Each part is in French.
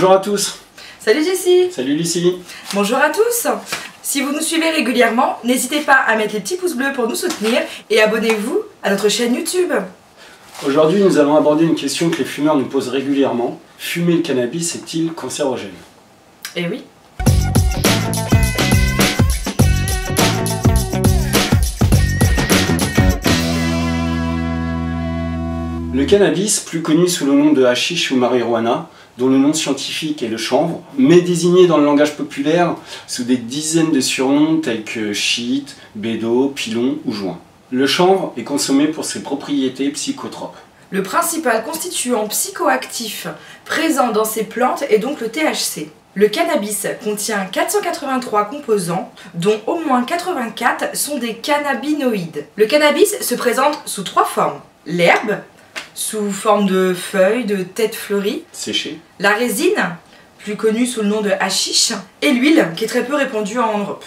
Bonjour à tous. Salut Jessie. Salut Lucie. Bonjour à tous. Si vous nous suivez régulièrement, n'hésitez pas à mettre les petits pouces bleus pour nous soutenir et abonnez-vous à notre chaîne YouTube. Aujourd'hui, nous allons aborder une question que les fumeurs nous posent régulièrement. Fumer le cannabis est-il cancérogène? Eh oui. Le cannabis, plus connu sous le nom de hashish ou marijuana, dont le nom scientifique est le chanvre, mais désigné dans le langage populaire sous des dizaines de surnoms tels que shit, bédo, pilon ou joint. Le chanvre est consommé pour ses propriétés psychotropes. Le principal constituant psychoactif présent dans ces plantes est donc le THC. Le cannabis contient 483 composants, dont au moins 84 sont des cannabinoïdes. Le cannabis se présente sous trois formes. L'herbe, sous forme de feuilles, de têtes fleuries. Séché. La résine, plus connue sous le nom de hashish. Et l'huile, qui est très peu répandue en Europe.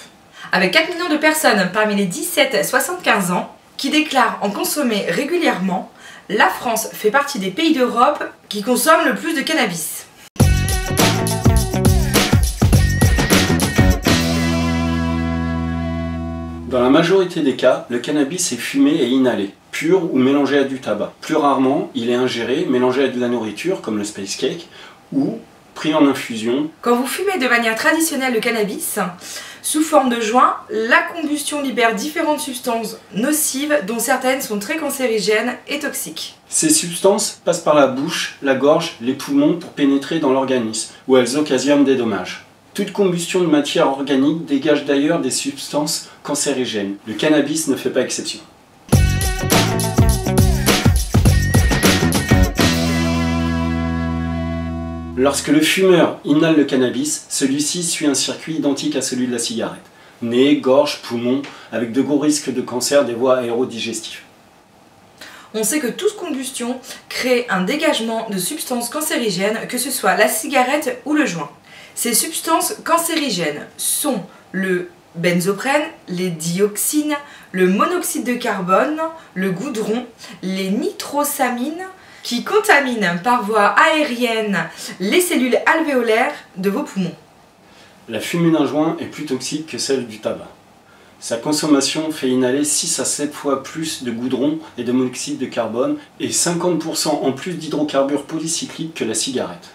Avec 4 millions de personnes parmi les 17-75 ans qui déclarent en consommer régulièrement, la France fait partie des pays d'Europe qui consomment le plus de cannabis. Dans la majorité des cas, le cannabis est fumé et inhalé, pur ou mélangé à du tabac. Plus rarement, il est ingéré, mélangé à de la nourriture, comme le space cake, ou pris en infusion. Quand vous fumez de manière traditionnelle le cannabis, sous forme de joint, la combustion libère différentes substances nocives, dont certaines sont très cancérigènes et toxiques. Ces substances passent par la bouche, la gorge, les poumons pour pénétrer dans l'organisme, où elles occasionnent des dommages. Toute combustion de matière organique dégage d'ailleurs des substances cancérigènes. Le cannabis ne fait pas exception. Lorsque le fumeur inhale le cannabis, celui-ci suit un circuit identique à celui de la cigarette. Nez, gorge, poumon, avec de gros risques de cancer des voies aérodigestives. On sait que toute combustion crée un dégagement de substances cancérigènes, que ce soit la cigarette ou le joint. Ces substances cancérigènes sont le benzoprène, les dioxines, le monoxyde de carbone, le goudron, les nitrosamines, qui contaminent par voie aérienne les cellules alvéolaires de vos poumons. La fumée d'un joint est plus toxique que celle du tabac. Sa consommation fait inhaler 6 à 7 fois plus de goudron et de monoxyde de carbone et 50% en plus d'hydrocarbures polycycliques que la cigarette.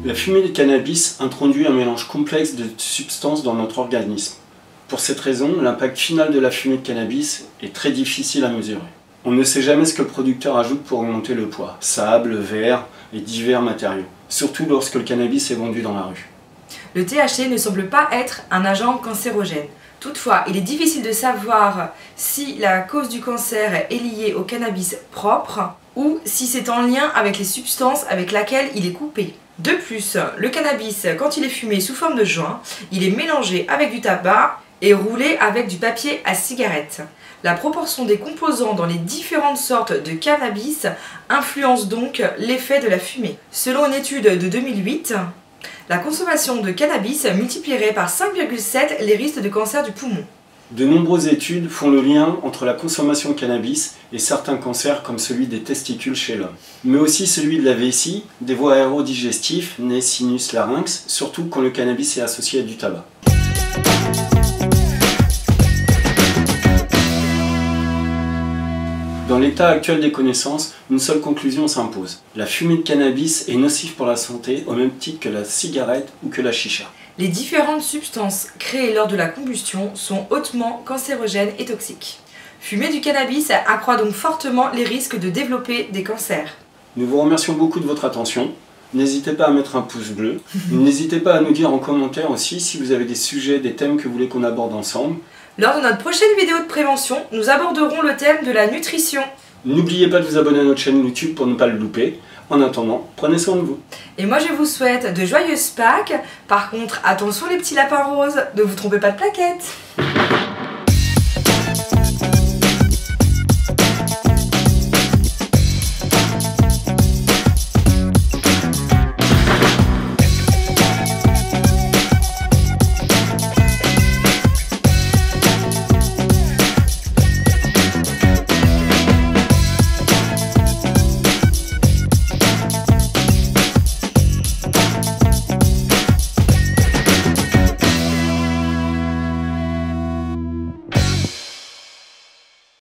La fumée de cannabis introduit un mélange complexe de substances dans notre organisme. Pour cette raison, l'impact final de la fumée de cannabis est très difficile à mesurer. On ne sait jamais ce que le producteur ajoute pour augmenter le poids, sable, verre et divers matériaux, surtout lorsque le cannabis est vendu dans la rue. Le THC ne semble pas être un agent cancérogène. Toutefois, il est difficile de savoir si la cause du cancer est liée au cannabis propre ou si c'est en lien avec les substances avec lesquelles il est coupé. De plus, le cannabis, quand il est fumé sous forme de joint, il est mélangé avec du tabac et roulé avec du papier à cigarette. La proportion des composants dans les différentes sortes de cannabis influence donc l'effet de la fumée. Selon une étude de 2008, la consommation de cannabis multiplierait par 5,7 les risques de cancer du poumon. De nombreuses études font le lien entre la consommation de cannabis et certains cancers comme celui des testicules chez l'homme, mais aussi celui de la vessie, des voies aérodigestives, nez, sinus, larynx, surtout quand le cannabis est associé à du tabac. Dans l'état actuel des connaissances, une seule conclusion s'impose. La fumée de cannabis est nocive pour la santé au même titre que la cigarette ou que la chicha. Les différentes substances créées lors de la combustion sont hautement cancérogènes et toxiques. Fumer du cannabis accroît donc fortement les risques de développer des cancers. Nous vous remercions beaucoup de votre attention. N'hésitez pas à mettre un pouce bleu. N'hésitez pas à nous dire en commentaire aussi si vous avez des sujets, des thèmes que vous voulez qu'on aborde ensemble. Lors de notre prochaine vidéo de prévention, nous aborderons le thème de la nutrition. N'oubliez pas de vous abonner à notre chaîne YouTube pour ne pas le louper. En attendant, prenez soin de vous. Et moi je vous souhaite de joyeuses Pâques. Par contre, attention les petits lapins roses, ne vous trompez pas de plaquettes.